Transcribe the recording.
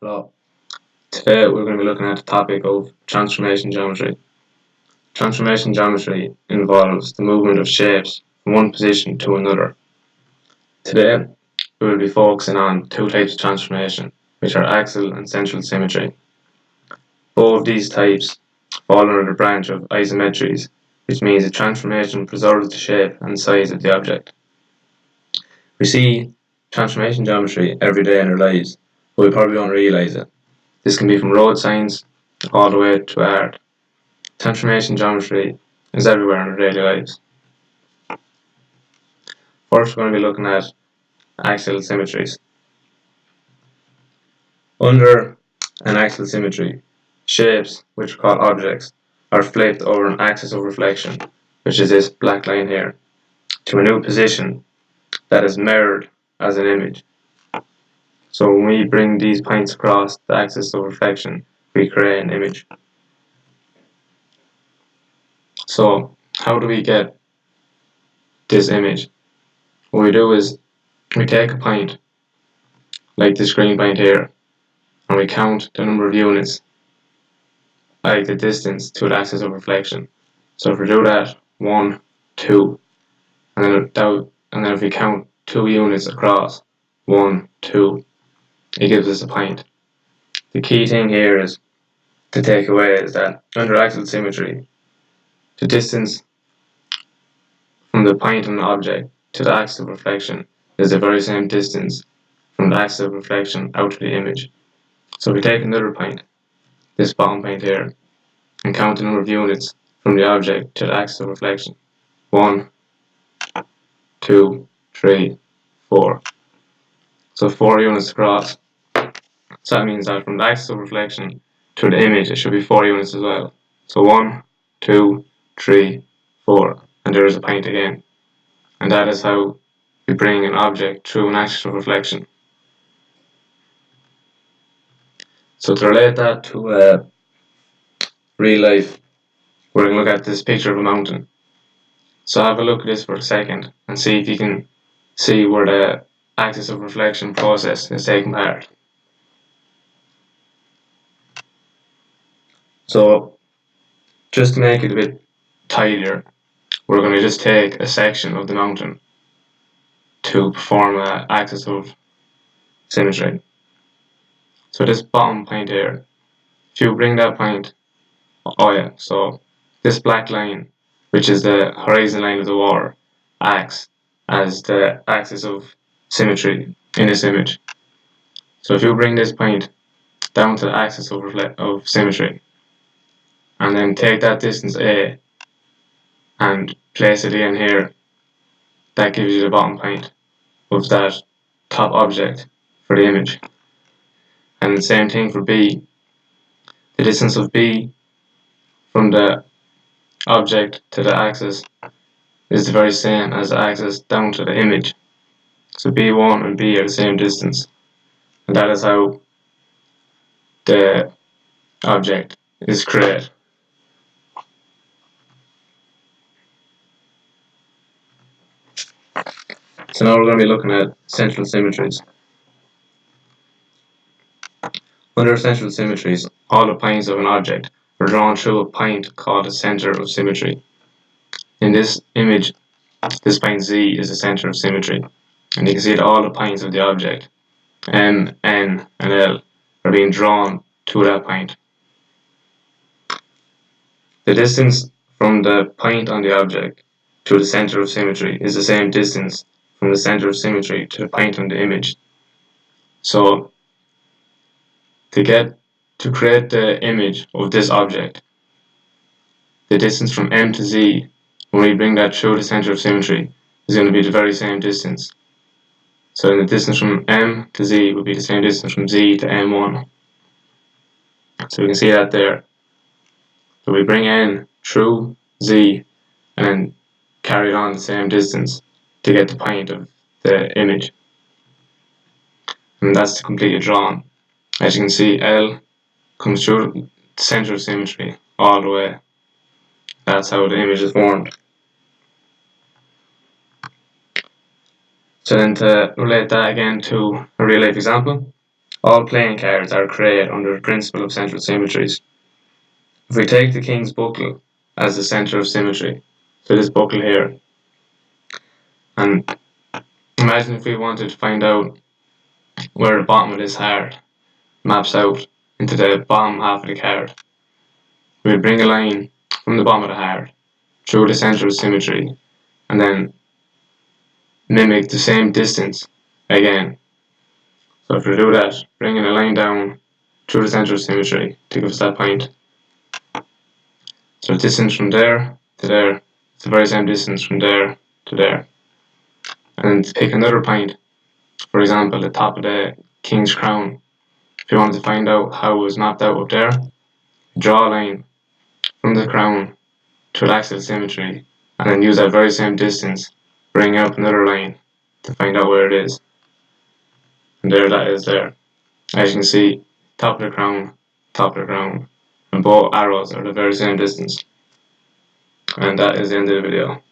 Hello. Today we're going to be looking at the topic of transformation geometry. Transformation geometry involves the movement of shapes from one position to another. Today we will be focusing on two types of transformation, which are axial and central symmetry. Both of these types fall under the branch of isometries, which means the transformation preserves the shape and size of the object. We see transformation geometry every day in our lives, but we probably don't realise it. This can be from road signs all the way to art. Transformation geometry is everywhere in our daily lives. First, we're going to be looking at axial symmetries. Under an axial symmetry, shapes, which are called objects, are flipped over an axis of reflection, which is this black line here, to a new position that is mirrored as an image. So when we bring these points across the axis of reflection, we create an image. So how do we get this image? What we do is we take a point, like this green point here, and we count the number of units, like the distance to the axis of reflection. So if we do that, 1, 2, and then if we count 2 units across, 1, 2, it gives us a point. The key thing here is to take away is that under axial symmetry, the distance from the point on the object to the axis of reflection is the very same distance from the axis of reflection out to the image. So if we take another point, this bottom point here, and count the number of units from the object to the axis of reflection. 1, 2, 3, 4. So 4 units across. So that means that from the axis of reflection to the image, it should be 4 units as well. So 1, 2, 3, 4. And there is a point again. And that is how we bring an object through an axis of reflection. So to relate that to real life, we're going to look at this picture of a mountain. So have a look at this for a second and see if you can see where the axis of reflection process is taking part. So just to make it a bit tidier, we're going to just take a section of the mountain to perform an axis of symmetry. So this bottom point here, if you bring that point, so this black line, which is the horizon line of the water, acts as the axis of symmetry in this image. So if you bring this point down to the axis of symmetry, and then take that distance A and place it in here, that gives you the bottom point of that top object for the image. And the same thing for B. The distance of B from the object to the axis is the very same as the axis down to the image. So B1 and B are the same distance. And that is how the object is created. So now we're going to be looking at central symmetries. Under central symmetries, all the points of an object are drawn through a point called a center of symmetry. In this image, this point Z is the center of symmetry, and you can see that all the points of the object, M, N, and L, are being drawn to that point. The distance from the point on the object to the center of symmetry is the same distance from the center of symmetry to the point on the image. So to create the image of this object, the distance from M to Z, when we bring that through the center of symmetry, is going to be the very same distance. So the distance from M to Z would be the same distance from Z to M1. So we can see that there. So we bring N through Z and then carry it on the same distance to get the point of the image. And that's completely drawn. As you can see, L comes through the center of symmetry all the way. That's how the image is formed. So then to relate that again to a real life example, All playing cards are created under the principle of central symmetries. If we take the king's buckle as the center of symmetry, so this buckle here, and imagine if we wanted to find out where the bottom of this card maps out into the bottom half of the card, we'd bring a line from the bottom of the card through the center of symmetry and then mimic the same distance again. So if we do that, bringing a line down through the center of symmetry to give us that point. So the distance from there to there, it's the very same distance from there to there. And to pick another point, for example, the top of the king's crown, if you want to find out how it was mapped out up there, draw a line from the crown to axial symmetry, and then use that very same distance, bring up another line to find out where it is. And there that is there. As you can see, top of the crown, and both arrows are the very same distance. And that is the end of the video.